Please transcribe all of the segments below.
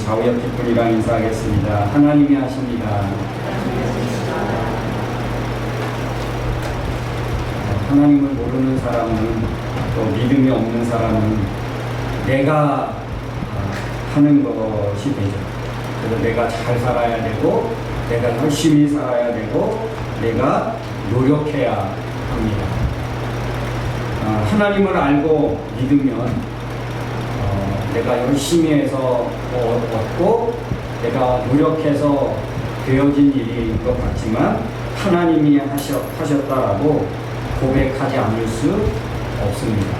좌우옆 뒷분이랑 인사하겠습니다. 하나님이 하십니다. 하나님을 모르는 사람은, 또 믿음이 없는 사람은 내가 하는 것이 되죠. 그래서 내가 잘 살아야 되고, 내가 열심히 살아야 되고, 내가 노력해야 합니다. 하나님을 알고 믿으면 내가 열심히 해서 얻고 내가 노력해서 되어진 일인 것 같지만 하나님이 하셨다라고 고백하지 않을 수 없습니다.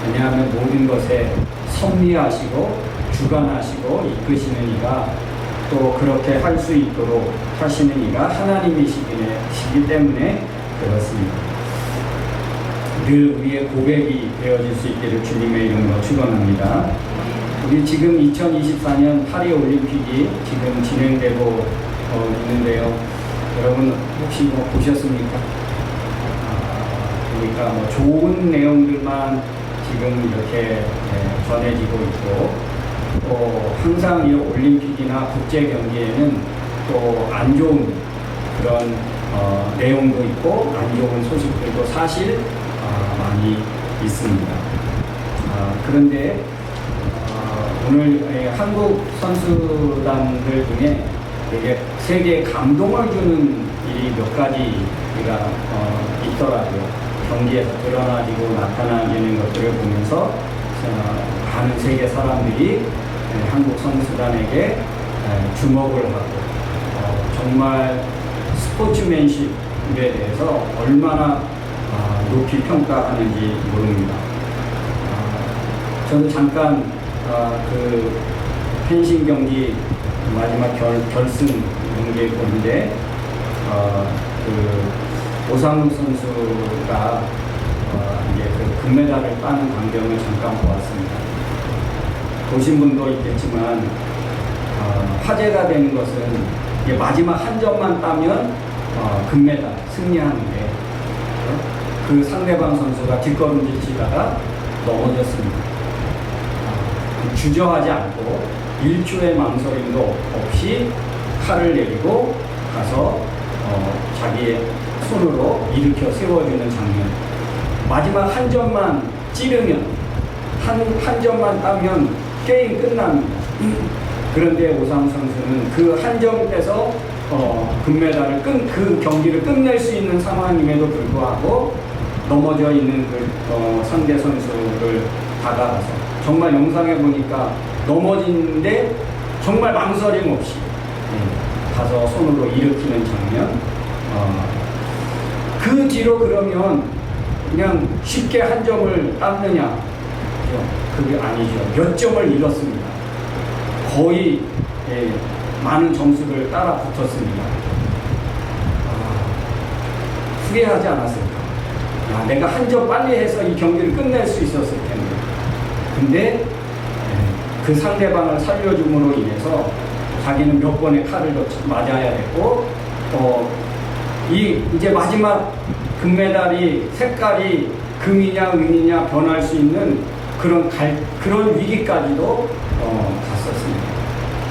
왜냐하면 모든 것에 섭리하시고 주관하시고 이끄시는 이가, 또 그렇게 할 수 있도록 하시는 이가 하나님이시기 때문에 그렇습니다. 늘 우리의 고백이 되어질 수 있기를 주님의 이름으로 축원합니다. 우리 지금 2024년 파리 올림픽이 지금 진행되고 있는데요. 여러분 혹시 보셨습니까? 그러니까 좋은 내용들만 지금 이렇게 전해지고 있고, 또 항상 이 올림픽이나 국제 경기에는 또 안 좋은 그런 내용도 있고 안 좋은 소식들도 사실 많이 있습니다. 그런데 오늘 한국 선수단들 중에 되게 세계에 감동을 주는 일이 몇 가지가 있더라고요. 경기에서 드러나지고 나타나지는 것들을 보면서 많은 세계 사람들이 한국 선수단에게 주목을 하고, 정말 스포츠맨십에 대해서 얼마나 높이 평가하는지 모릅니다. 저도 잠깐 그 펜싱 경기 마지막 결승 경기에 보는데 그 오상훈 선수가 이제 그 금메달을 따는 광경을 잠깐 보았습니다. 보신 분도 있겠지만 화제가 되는 것은 이게 마지막 한 점만 따면 금메달 승리하는데 그 상대방 선수가 뒷걸음질 치다가 넘어졌습니다. 주저하지 않고 1초의 망설임도 없이 칼을 내리고 가서 자기의 손으로 일으켜 세워주는 장면. 마지막 한 점만 찌르면, 한 점만 따면 게임 끝납니다. 그런데 오상훈 선수는 그 한 점 빼서 금메달을 그 경기를 끝낼 수 있는 상황임에도 불구하고 넘어져 있는 그 상대 선수를 다가가서, 정말 영상에 보니까 넘어지는데 정말 망설임 없이 가서 손으로 일으키는 장면. 그 뒤로 그러면 그냥 쉽게 한 점을 땄느냐? 그게 아니죠. 몇 점을 잃었습니다. 거의 많은 점수를 따라 붙었습니다. 후회하지 않았을까? 내가 한 점 빨리 해서 이 경기를 끝낼 수 있었을 텐데. 근데 그 상대방을 살려줌으로 인해서 자기는 몇 번의 칼을 맞아야 됐고, 이제 마지막 금메달이 색깔이 금이냐 은이냐 변할 수 있는 그런 위기까지도 갔었습니다.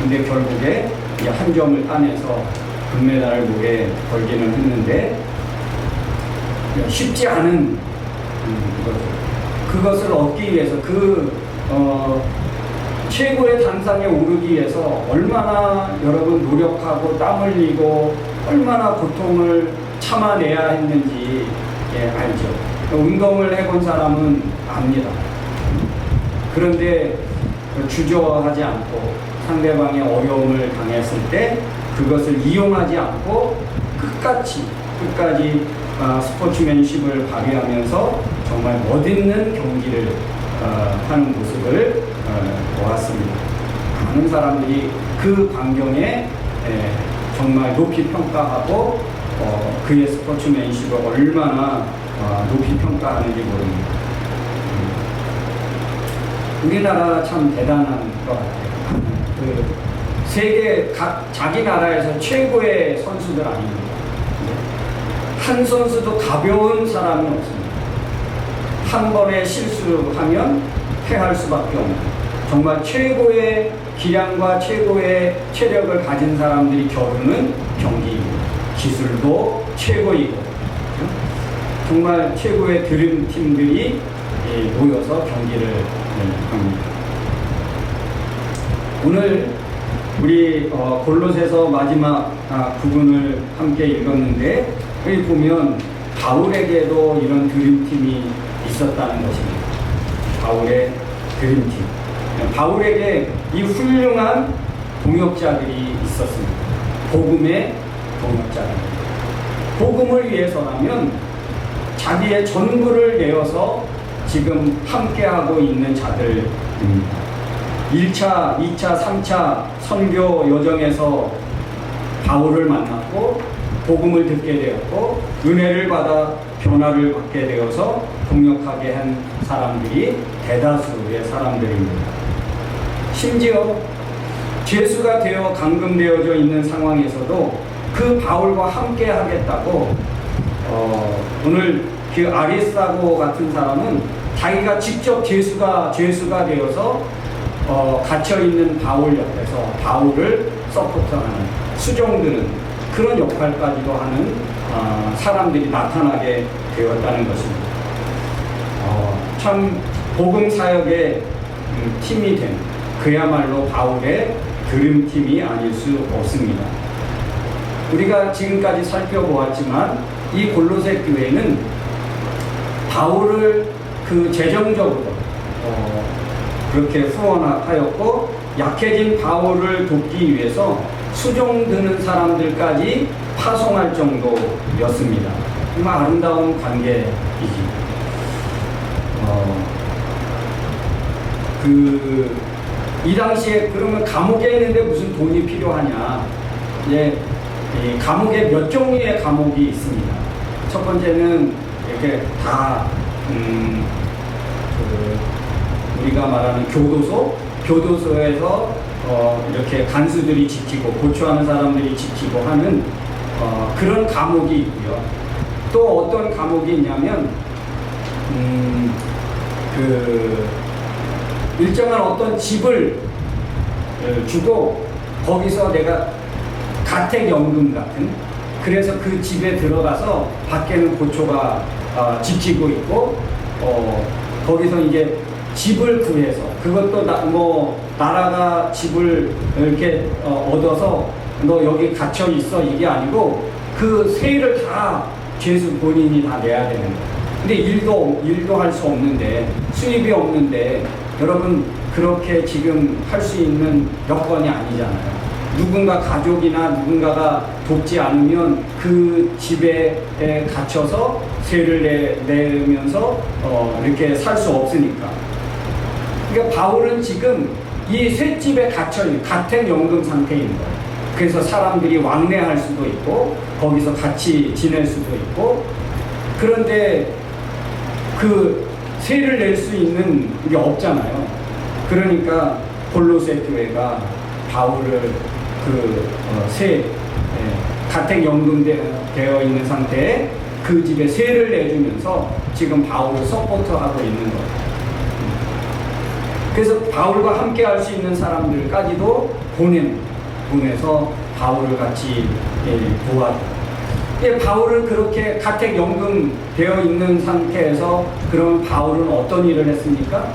근데 결국에 이제 한 점을 따내서 금메달을 목에 걸기는 했는데 쉽지 않은 그것을 얻기 위해서 최고의 단상에 오르기 위해서 얼마나 여러분 노력하고 땀 흘리고 얼마나 고통을 참아내야 했는지 알죠. 운동을 해본 사람은 압니다. 그런데 주저하지 않고 상대방의 어려움을 당했을 때 그것을 이용하지 않고 끝까지 스포츠맨십을 발휘하면서 정말 멋있는 경기를 하는 모습을 보았습니다. 많은 사람들이 그 광경에 정말 높이 평가하고 그의 스포츠맨십을 얼마나 높이 평가하는지 모릅니다. 우리나라 참 대단한 것 같아요. 세계 자기 나라에서 최고의 선수들 아닙니다. 한 선수도 가벼운 사람이 없습니다. 한 번의 실수하면 패할 수밖에 없는 정말 최고의 기량과 최고의 체력을 가진 사람들이 겨루는 경기입니다. 기술도 최고이고 정말 최고의 드림팀들이 모여서 경기를 합니다. 오늘 우리 골로새서 마지막 부분을 함께 읽었는데 여기 보면 바울에게도 이런 드림팀이 있었다는 것입니다. 바울의 드림팀. 바울에게 이 훌륭한 동역자들이 있었습니다. 복음의 동역자들. 복음을 위해서라면 자기의 전부를 내어서 지금 함께하고 있는 자들입니다. 1차, 2차, 3차 선교 여정에서 바울을 만났고 복음을 듣게 되었고 은혜를 받아 변화를 받게 되어서 동역하게 한 사람들이 대다수의 사람들입니다. 심지어 죄수가 되어 감금되어져 있는 상황에서도 그 바울과 함께 하겠다고 오늘 그 아리스타고 같은 사람은 자기가 직접 죄수가 되어서 갇혀있는 바울 옆에서 바울을 서포트하는 수종드는 그런 역할까지도 하는 사람들이 나타나게 되었다는 것입니다. 참 복음 사역의 팀이 된 그야말로 바울의 드림팀이 아닐 수 없습니다. 우리가 지금까지 살펴보았지만 이 골로새 교회는 바울을 그 재정적으로 그렇게 후원하였고 약해진 바울을 돕기 위해서 수종드는 사람들까지 파송할 정도였습니다. 정말 아름다운 관계이지. 이 당시에 그러면 감옥에 있는데 무슨 돈이 필요하냐? 이제 이 감옥에 몇 종류의 감옥이 있습니다. 첫 번째는 이렇게 다 우리가 말하는 교도소에서 이렇게 간수들이 지키고 고초하는 사람들이 지키고 하는 그런 감옥이 있고요. 또 어떤 감옥이 있냐면 일정한 어떤 집을 주고 거기서 내가 가택연금 같은, 그래서 그 집에 들어가서 밖에는 고초가 지키고 있고 거기서 이제 집을 구해서 그것도 나라가 집을 이렇게 얻어서 너 여기 갇혀 있어 이게 아니고 그 세율을 다 죄수 본인이 다 내야 되는 거예요. 근데 일도 할 수 없는데, 수입이 없는데 여러분 그렇게 지금 할 수 있는 여건이 아니잖아요. 누군가 가족이나 누군가가 돕지 않으면 그 집에 갇혀서 세를 내면서 이렇게 살 수 없으니까. 그러니까 바울은 지금 이 쇠집에 갇혀있는 가택연금 상태인 거예요. 그래서 사람들이 왕래할 수도 있고 거기서 같이 지낼 수도 있고, 그런데 그 세를 낼 수 있는 게 없잖아요. 그러니까 골로새 교회가 바울을 가택연금 되어 있는 상태에 그 집에 세를 내주면서 지금 바울을 서포트하고 있는 거예요. 그래서 바울과 함께 할 수 있는 사람들까지도 보내서 바울을 같이 도와줘요. 바울은 그렇게 가택연금 되어 있는 상태에서 그럼 바울은 어떤 일을 했습니까?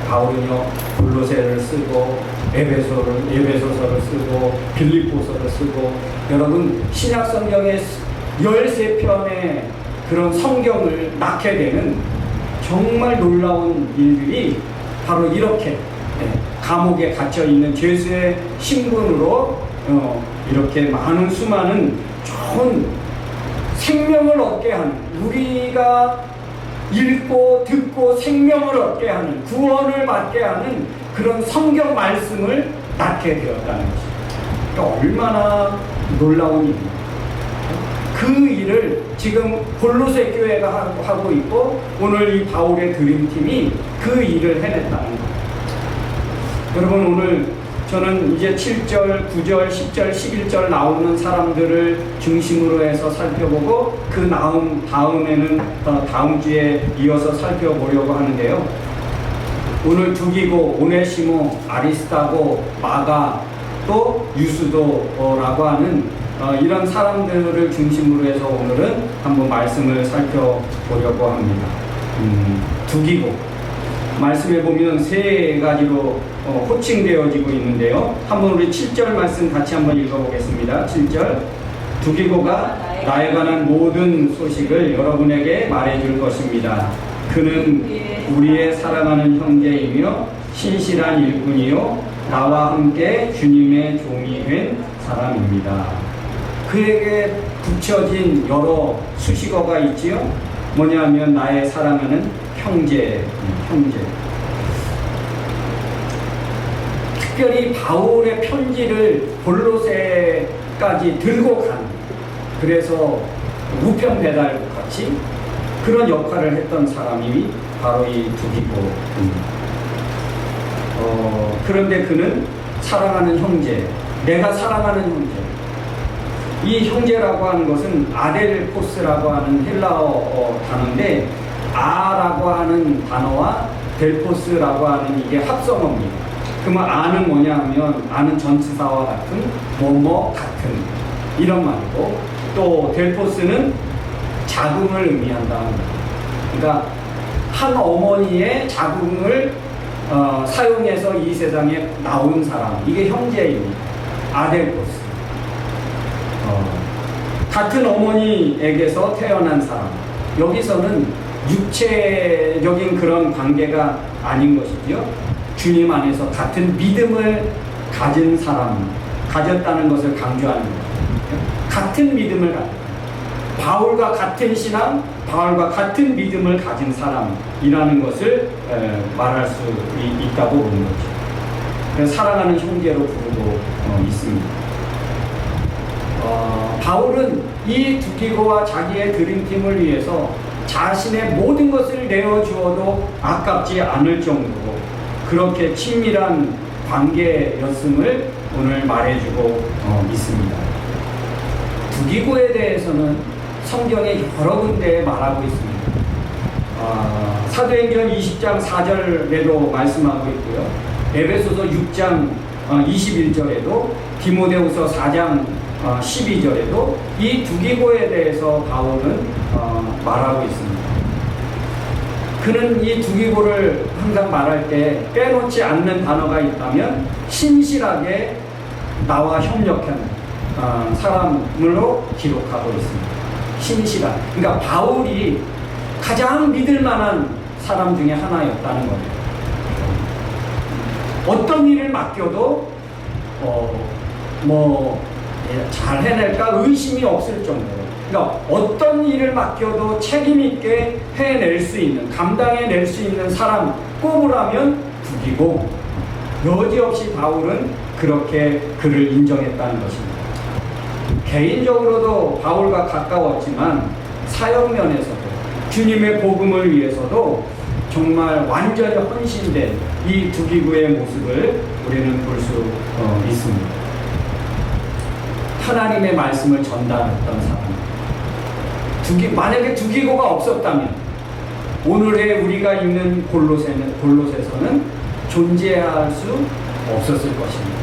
바울은요, 골로새를 쓰고 에베소서를 쓰고 빌립보서를 쓰고, 여러분 신약 성경의 13편의 그런 성경을 낳게 되는 정말 놀라운 일들이 바로 이렇게 감옥에 갇혀 있는 죄수의 신분으로 이렇게 수많은 좋은 생명을 얻게 하는, 우리가 읽고 듣고 생명을 얻게 하는, 구원을 받게 하는 그런 성경 말씀을 낳게 되었다는 것입니다. 그러니까 얼마나 놀라운 일입니까? 그 일을 지금 골로새 교회가 하고 있고 오늘 이 바울의 드림팀이 그 일을 해냈다는 거예요. 여러분, 오늘 저는 이제 7절, 9절, 10절, 11절 나오는 사람들을 중심으로 해서 살펴보고 그 다음에는 다음 주에 이어서 살펴보려고 하는데요. 오늘 두기고, 오네시모, 아리스타고, 마가, 또 유수도라고 하는 이런 사람들을 중심으로 해서 오늘은 한번 말씀을 살펴보려고 합니다. 두기고 말씀에 보면 세 가지로 호칭되어지고 있는데요. 한번 우리 7절 말씀 같이 한번 읽어보겠습니다. 7절. 두기고가 나에 관한 모든 소식을 여러분에게 말해줄 것입니다. 그는 우리의 사랑하는 형제이며 신실한 일꾼이요 나와 함께 주님의 종이 된 사람입니다. 그에게 붙여진 여러 수식어가 있지요. 뭐냐면 나의 사랑하는 형제. 특별히 바울의 편지를 골로새까지 들고 간, 그래서 우편 배달 같이 그런 역할을 했던 사람이 바로 이 두기고입니다. 그런데 그는 사랑하는 형제, 내가 사랑하는 형제. 이 형제라고 하는 것은 아델포스라고 하는 헬라어 단어인데, 아라고 하는 단어와 델포스라고 하는 이게 합성어입니다. 그러면 아는 뭐냐 하면 아는 전치사와 같은 뭐뭐 같은 이런 말이고, 또 델포스는 자궁을 의미한다 합니다. 그러니까 한 어머니의 자궁을 사용해서 이 세상에 나온 사람, 이게 형제입니다. 아델포스. 같은 어머니에게서 태어난 사람. 여기서는 육체적인 그런 관계가 아닌 것이죠. 주님 안에서 같은 믿음을 가진 사람, 가졌다는 것을 강조하는 거예요. 같은 믿음을 가진, 바울과 같은 신앙, 바울과 같은 믿음을 가진 사람이라는 것을 말할 수 있다고 보는 거죠. 그래서 사랑하는 형제로 부르고 있습니다. 바울은 이 두기고와 자기의 드림팀을 위해서 자신의 모든 것을 내어주어도 아깝지 않을 정도로 그렇게 친밀한 관계였음을 오늘 말해주고 있습니다. 두기고에 대해서는 성경에 여러 군데 말하고 있습니다. 사도행전 20장 4절에도 말씀하고 있고요. 에베소서 6장 21절에도, 디모데후서 4장 12절에도 이 두기고에 대해서 바울은 말하고 있습니다. 그는 이 두기고를 항상 말할 때 빼놓지 않는 단어가 있다면 신실하게 나와 협력하는 사람으로 기록하고 있습니다. 신실한. 그러니까 바울이 가장 믿을 만한 사람 중에 하나였다는 거예요. 어떤 일을 맡겨도 잘 해낼까 의심이 없을 정도로, 그러니까 어떤 일을 맡겨도 책임 있게 해낼 수 있는, 감당해낼 수 있는 사람 꼽으라면 두기고, 여지없이 바울은 그렇게 그를 인정했다는 것입니다. 개인적으로도 바울과 가까웠지만 사역면에서도 주님의 복음을 위해서도 정말 완전히 헌신된 이 두기고의 모습을 우리는 볼 수 있습니다. 하나님의 말씀을 전달했던 사람. 만약에 두기고가 없었다면 오늘의 우리가 있는 골로새서는 존재할 수 없었을 것입니다.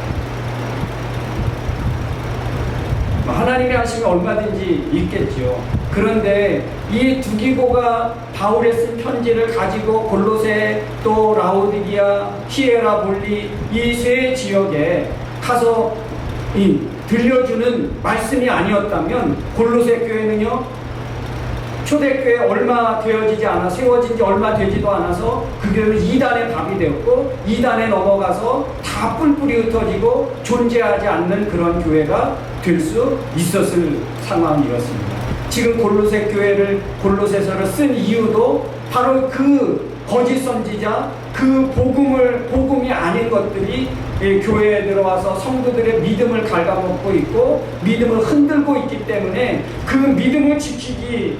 하나님이 하시면 얼마든지 있겠지요. 그런데 이 두기고가 바울의 쓴 편지를 가지고 골로새, 또 라오디기아, 히에라볼리 이 세 지역에 가서 들려주는 말씀이 아니었다면 골로새 교회는요, 초대교회 얼마 되어지지 않아, 세워진 지 얼마 되지도 않아서 그 교회는 이단의 밥이 되었고, 이단에 넘어가서 다 뿔뿔이 흩어지고 존재하지 않는 그런 교회가 될 수 있었을 상황이었습니다. 지금 골로새 교회를, 골로새서를 쓴 이유도 바로 그 거짓 선지자, 그 복음이 아닌 것들이 교회에 들어와서 성도들의 믿음을 갉아먹고 있고 믿음을 흔들고 있기 때문에 그 믿음을 지키기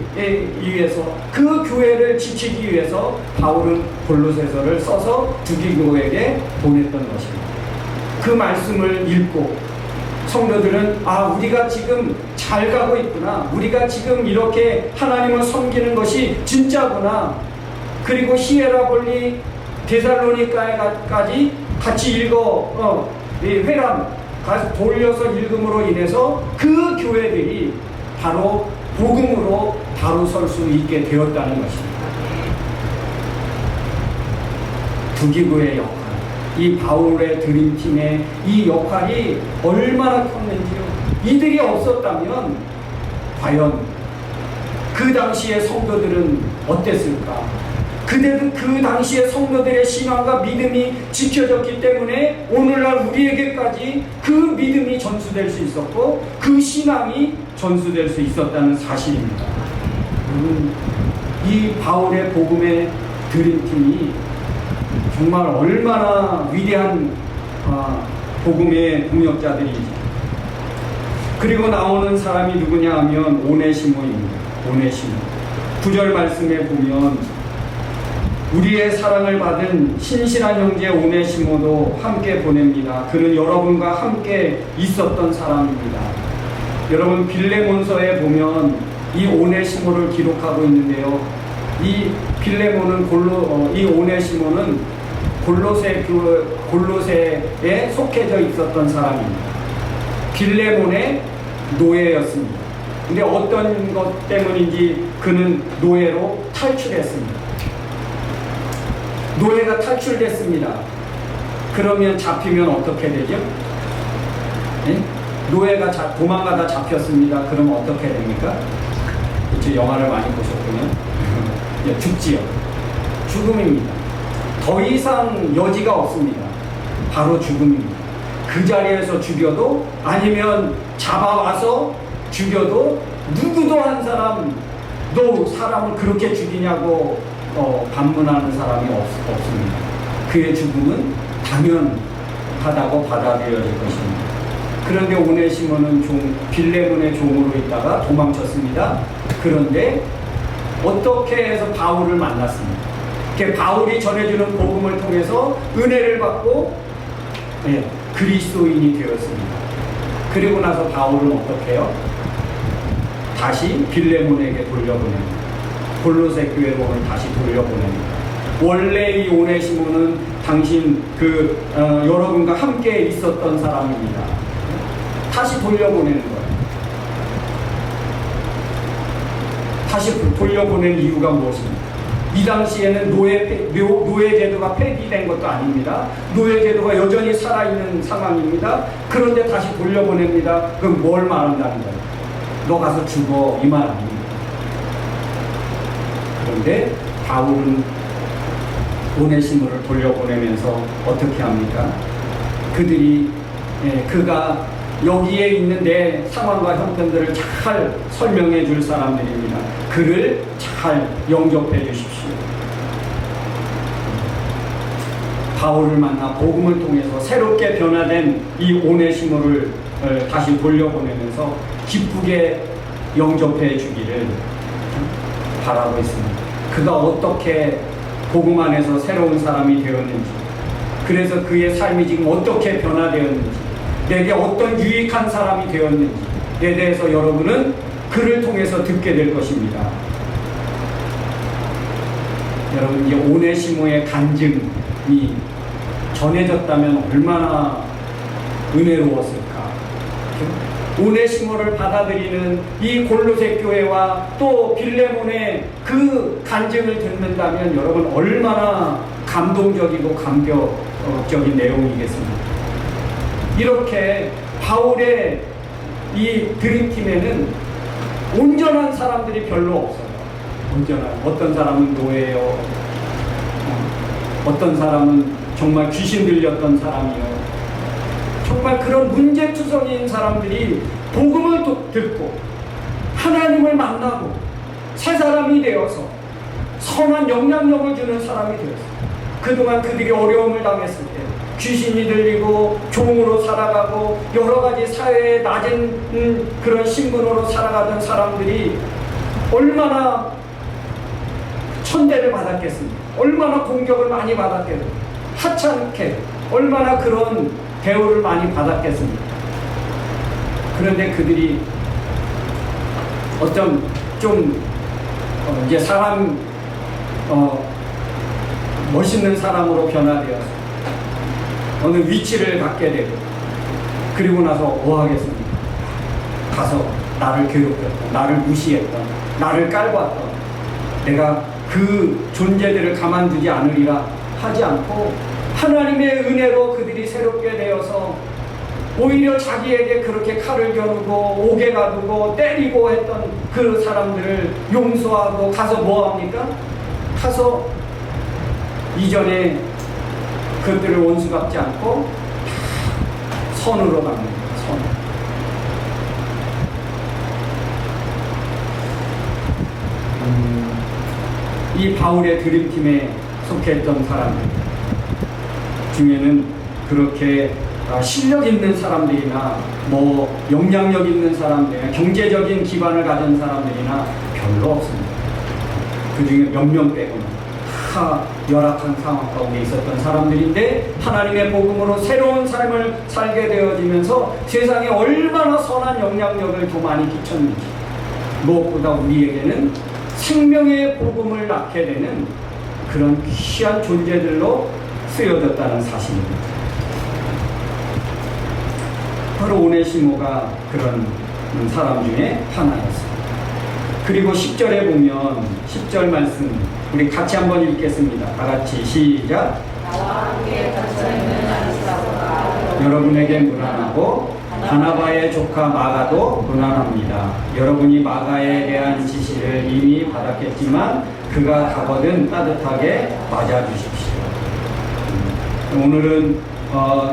위해서, 그 교회를 지키기 위해서 바울은 골로새서를 써서 두기고에게 보냈던 것입니다. 그 말씀을 읽고 성도들은 우리가 지금 잘 가고 있구나, 우리가 지금 이렇게 하나님을 섬기는 것이 진짜구나, 그리고 히에라볼리 데살로니가에까지 같이 이 회람 가서 돌려서 읽음으로 인해서 그 교회들이 바로 복음으로 바로 설 수 있게 되었다는 것입니다. 두기부의 역할, 이 바울의 드림팀의 이 역할이 얼마나 컸는지요. 이들이 없었다면 과연 그 당시의 성도들은 어땠을까? 그대도 그 당시의 성도들의 신앙과 믿음이 지켜졌기 때문에 오늘날 우리에게까지 그 믿음이 전수될 수 있었고 그 신앙이 전수될 수 있었다는 사실입니다. 이 바울의 복음의 드림팀이 정말 얼마나 위대한 복음의 동역자들인지. 그리고 나오는 사람이 누구냐 하면 오네시모입니다. 오네시모. 9절 말씀에 보면 우리의 사랑을 받은 신실한 형제 오네시모도 함께 보냅니다. 그는 여러분과 함께 있었던 사람입니다. 여러분 빌레몬서에 보면 이 오네시모를 기록하고 있는데요. 이 빌레몬은 이 오네시모는 골로새에 속해져 있었던 사람입니다. 빌레몬의 노예였습니다. 근데 어떤 것 때문인지 그는 노예로 탈출했습니다. 노예가 탈출됐습니다. 그러면 잡히면 어떻게 되죠? 네? 노예가 도망가다 잡혔습니다. 그러면 어떻게 됩니까? 그렇죠. 영화를 많이 보셨군요. 죽지요. 죽음입니다. 더 이상 여지가 없습니다. 바로 죽음입니다. 그 자리에서 죽여도 아니면 잡아와서 죽여도 누구도 한 사람 너 사람을 그렇게 죽이냐고 반문하는 사람이 없습니다. 그의 죽음은 당연하다고 받아들여질 것입니다. 그런데 오네시모는 빌레몬의 종으로 있다가 도망쳤습니다. 그런데 어떻게 해서 바울을 만났습니다. 바울이 전해주는 복음을 통해서 은혜를 받고 그리스도인이 되었습니다. 그리고 나서 바울은 어떻게 해요? 다시 빌레몬에게 돌려보냅니다. 골로새 교회로 다시 돌려보냅니다. 원래 이 오네시모는 당신 여러분과 함께 있었던 사람입니다. 다시 돌려보내는 거예요. 다시 돌려보낸 이유가 무엇입니까? 이 당시에는 노예제도가 폐기된 것도 아닙니다. 노예제도가 여전히 살아있는 상황입니다. 그런데 다시 돌려보냅니다. 그럼 뭘 말한다는 거예요? 너 가서 죽어, 이 말 아닙니다. 그런데 바울은 오네시모를 돌려보내면서 어떻게 합니까? 그가 여기에 있는 내 상황과 형편들을 잘 설명해 줄 사람들입니다. 그를 잘 영접해 주십시오. 바울을 만나 복음을 통해서 새롭게 변화된 이 오네시모를 다시 돌려보내면서 기쁘게 영접해 주기를 바라고 있습니다. 그가 어떻게 복음 안에서 새로운 사람이 되었는지, 그래서 그의 삶이 지금 어떻게 변화되었는지, 내게 어떤 유익한 사람이 되었는지에 대해서 여러분은 그를 통해서 듣게 될 것입니다. 여러분, 이 오네시모의 간증이 전해졌다면 얼마나 은혜로웠을까. 오네시모를 받아들이는 이 골로새 교회와 또 빌레몬의 그 간증을 듣는다면 여러분 얼마나 감동적이고 감격적인 내용이겠습니까? 이렇게 바울의 이 드림팀에는 온전한 사람들이 별로 없어요. 어떤 사람은 노예요. 어떤 사람은 정말 귀신 들렸던 사람이요. 정말 그런 문제투성이인 사람들이 복음을 듣고 하나님을 만나고 새 사람이 되어서 선한 영향력을 주는 사람이 되었어요. 그동안 그들이 어려움을 당했을 때 귀신이 들리고 종으로 살아가고 여러 가지 사회의 낮은 그런 신분으로 살아가던 사람들이 얼마나 천대를 받았겠습니까? 얼마나 공격을 많이 받았겠습니까? 하찮게 얼마나 그런 대우를 많이 받았겠습니까? 그런데 그들이 이제 사람 멋있는 사람으로 변화되어서 어느 위치를 갖게 되고, 그리고 나서 뭐 하겠습니까? 가서 나를 괴롭혔던, 나를 무시했던, 나를 깔봤던 내가 그 존재들을 가만두지 않으리라 하지 않고, 하나님의 은혜로 그들이 새롭게 되어서 오히려 자기에게 그렇게 칼을 겨누고 옥에 가두고 때리고 했던 그 사람들을 용서하고 가서 뭐 합니까? 가서 이전에 그들을 원수 갚지 않고 선으로 갑니다. 선. 이 바울의 드림팀에 속했던 사람들 중에는 그렇게 실력 있는 사람들이나 뭐 영향력 있는 사람들이나 경제적인 기반을 가진 사람들이나 별로 없습니다. 그 중에 몇 명 빼고는 다 열악한 상황 가운데 있었던 사람들인데, 하나님의 복음으로 새로운 삶을 살게 되어지면서 세상에 얼마나 선한 영향력을 더 많이 끼쳤는지, 무엇보다 우리에게는 생명의 복음을 낳게 되는 그런 귀한 존재들로 쓰여졌다는 사실입니다. 바로 오네시모가 그런 사람 중에 하나였습니다. 그리고 10절에 보면 10절 말씀 우리 같이 한번 읽겠습니다. 다 같이 시작. 나와 함께 갇혀있는 아리스타고가 여러분에게 무난하고 바나바의 조카 마가도 무난합니다. 여러분이 마가에 대한 지시를 이미 받았겠지만 그가 가거든 따뜻하게 맞아주십시오. 오늘은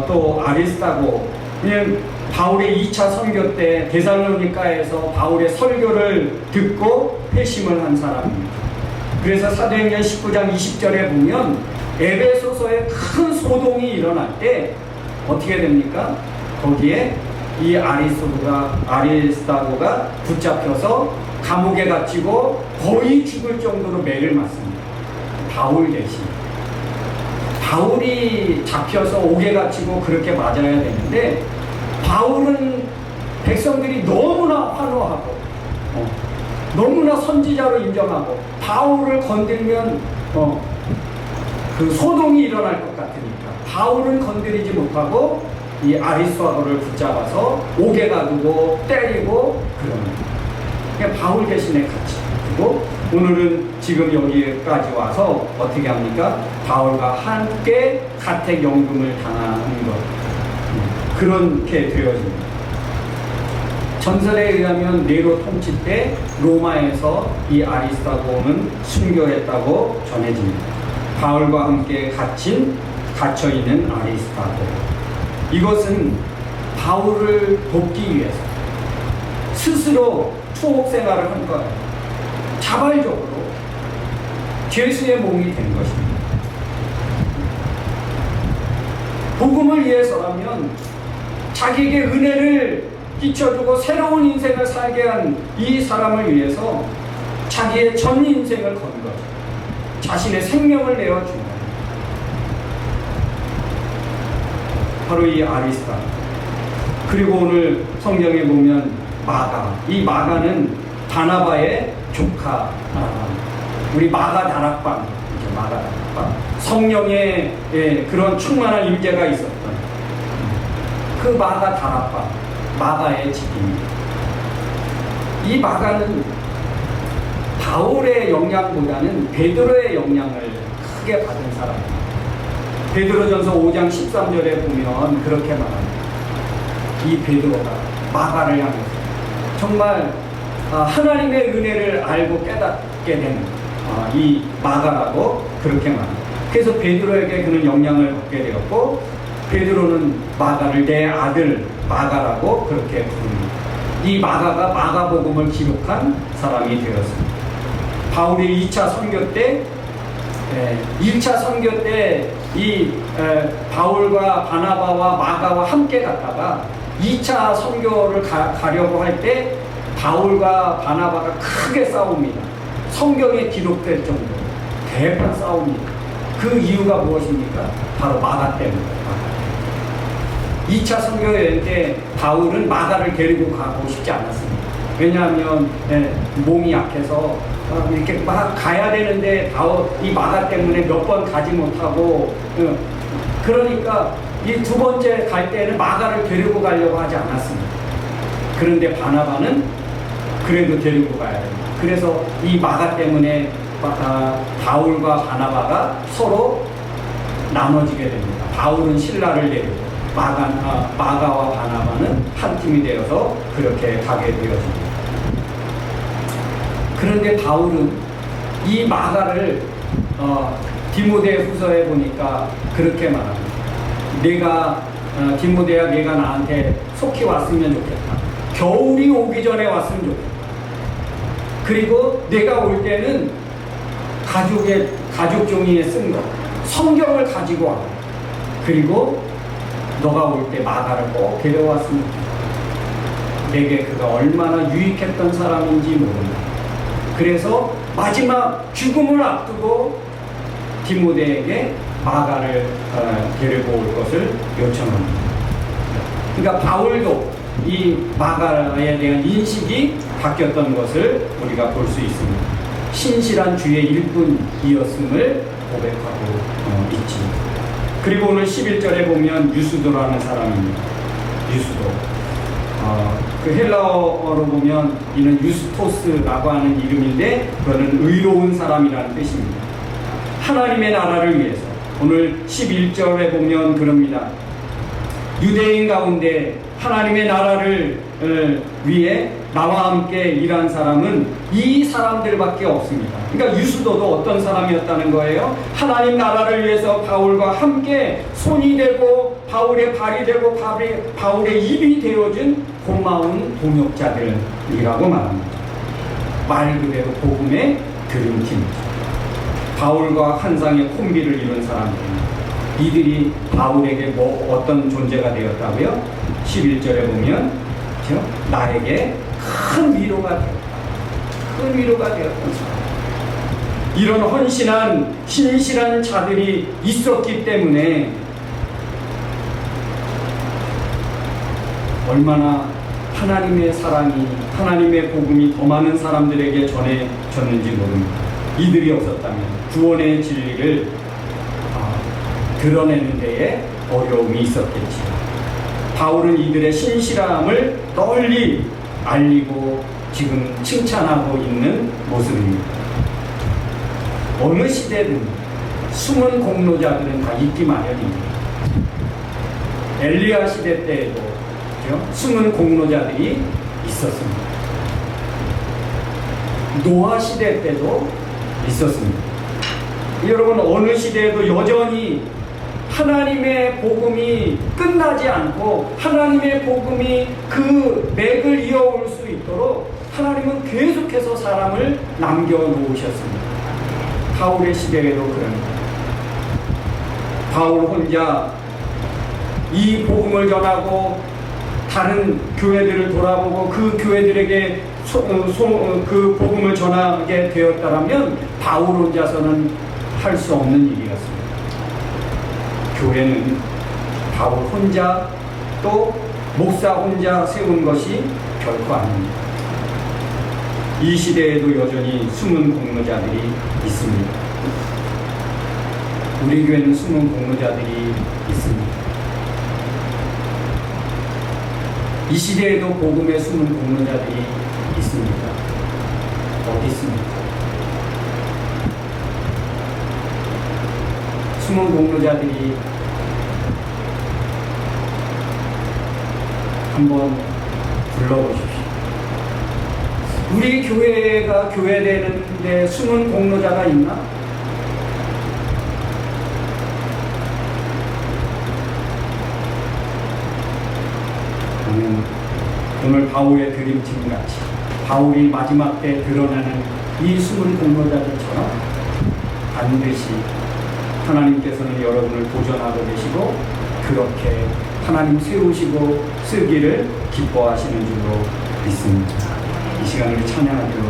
또 아리스타고, 그냥 바울의 2차 선교 때 데살로니가에서 바울의 설교를 듣고 회심을 한 사람입니다. 그래서 사도행전 19장 20절에 보면 에베소서에 큰 소동이 일어날 때 어떻게 됩니까? 거기에 이 아리스타고가 붙잡혀서 감옥에 갇히고 거의 죽을 정도로 매를 맞습니다. 바울 대신 바울이 잡혀서 옥에 갇히고 그렇게 맞아야 되는데, 바울은 백성들이 너무나 환호하고 너무나 선지자로 인정하고 바울을 건들면 그 소동이 일어날 것 같으니까 바울은 건드리지 못하고 이 아리스타고를 붙잡아서 옥에 가두고 때리고 그럽니다. 그러니까 바울 대신에 같이. 그리고 오늘은 지금 여기까지 와서 어떻게 합니까? 바울과 함께 가택연금을 당하는 것, 그렇게 되어집니다. 전설에 의하면 네로 통치 때 로마에서 이 아리스타고는 순교했다고 전해집니다. 바울과 함께 갇혀있는 아리스타고, 이것은 바울을 돕기 위해서 스스로 투옥 생활을 한 거예요. 자발적으로 죄수의 몸이 된 것입니다. 복음을 위해서라면 자기에게 은혜를 끼쳐주고 새로운 인생을 살게 한 이 사람을 위해서 자기의 전 인생을 건 거죠. 자신의 생명을 내어준 거예요. 바로 이 아리스타. 그리고 오늘 성경에 보면 마가, 이 마가는 바나바의 조카, 우리 마가 다락방, 마가 다락방, 성령의 그런 충만한 임재가 있었던 그 마가 다락방, 마가의 집입니다. 이 마가는 바울의 영향보다는 베드로의 영향을 크게 받은 사람입니다. 베드로전서 5장 13절에 보면 그렇게 말합니다. 이 베드로가 마가를 향해서 정말 하나님의 은혜를 알고 깨닫게 된 이 마가라고 그렇게 말합니다. 그래서 베드로에게 그는 영향을 받게 되었고, 베드로는 마가를 내 아들 마가라고 그렇게 부릅니다. 이 마가가 마가복음을 기록한 사람이 되었습니다. 바울이 2차 선교 때, 1차 선교 때 이 바울과 바나바와 마가와 함께 갔다가 2차 선교를 가려고 할 때 바울과 바나바가 크게 싸웁니다. 성경에 기록될 정도로 대판 싸웁니다. 그 이유가 무엇입니까? 바로 마가 때문입니다. 2차 선교 여행 때 바울은 마가를 데리고 가고 싶지 않았습니다. 왜냐하면 몸이 약해서 이렇게 막 가야 되는데 이 마가 때문에 몇 번 가지 못하고 그러니까 이 두 번째 갈 때는 마가를 데리고 가려고 하지 않았습니다. 그런데 바나바는 그래도 데리고 가야 됩니다. 그래서 이 마가 때문에 바울과 바나바가 서로 나눠지게 됩니다. 바울은 신라를 데리고 마가와 바나바는 한 팀이 되어서 그렇게 가게 되어집니다. 그런데 바울은 이 마가를 디모데 후서에 보니까 그렇게 말합니다. 디모데야 내가 나한테 속히 왔으면 좋겠다. 겨울이 오기 전에 왔으면 좋겠다. 그리고 내가 올 때는 가죽 종이에 쓴 거, 성경을 가지고 와. 그리고 너가 올 때 마가를 꼭 데려왔으면 좋겠다. 내게 그가 얼마나 유익했던 사람인지 모른다. 그래서 마지막 죽음을 앞두고 디모데에게 마가를 데리고 올 것을 요청합니다. 그러니까 바울도 이 마가에 대한 인식이 바뀌었던 것을 우리가 볼 수 있습니다. 신실한 주의 일꾼이었음을 고백하고 있지. 그리고 오늘 11절에 보면 유수도라는 사람입니다. 유수도. 그 헬라어로 보면 이는 유스토스라고 하는 이름인데 그거는 의로운 사람이라는 뜻입니다. 하나님의 나라를 위해서 오늘 11절에 보면 그럽니다. 유대인 가운데 하나님의 나라를 위해 나와 함께 일한 사람은 이 사람들밖에 없습니다. 그러니까 유수도도 어떤 사람이었다는 거예요? 하나님 나라를 위해서 바울과 함께 손이 되고 바울의 발이 되고 바울의 입이 되어준 고마운 동역자들이라고 말합니다. 말 그대로 복음의 드림팀이죠. 바울과 한상의 콤비를 이룬 사람들입니다. 이들이 바울에게 어떤 존재가 되었다고요? 11절에 보면 그렇죠? 나에게 큰 위로가 되었다. 큰 위로가 되었던 사람. 이런 헌신한 신실한 자들이 있었기 때문에 얼마나 하나님의 사랑이 하나님의 복음이 더 많은 사람들에게 전해졌는지 모릅니다. 이들이 없었다면 구원의 진리를 드러내는 데에 어려움이 있었겠지요. 바울은 이들의 신실함을 널리 알리고 지금 칭찬하고 있는 모습입니다. 어느 시대든 숨은 공로자들은 다 있기 마련입니다. 엘리야 시대 때에도 그렇죠? 숨은 공로자들이 있었습니다. 노아 시대 때도 있었습니다. 여러분 어느 시대에도 여전히 하나님의 복음이 끝나지 않고 하나님의 복음이 그 맥을 이어올 수 있도록 하나님은 계속해서 사람을 남겨놓으셨습니다. 바울의 시대에도 그럽니다. 바울 혼자 이 복음을 전하고 다른 교회들을 돌아보고 그 교회들에게 그 복음을 전하게 되었다면 바울 혼자서는 할 수 없는 일이었습니다. 교회는 바울 혼자 또 목사 혼자 세운 것이 결코 아닙니다. 이 시대에도 여전히 숨은 공로자들이 있습니다. 우리 교회는 숨은 공로자들이 있습니다. 이 시대에도 복음의 숨은 공로자들이 있습니다. 어디 있습니까? 숨은 공로자들이 한번 불러보십시오. 우리 교회가 교회되는데 숨은 공로자가 있나? 오늘 바울의 드림팀 같이 바울이 마지막 때 드러나는 이 숨은 공로자들처럼 반드시 하나님께서는 여러분을 보존하고 계시고 그렇게 하나님 세우시고 쓰기를 기뻐하시는 줄로 믿습니다. 이 시간을 찬양하도록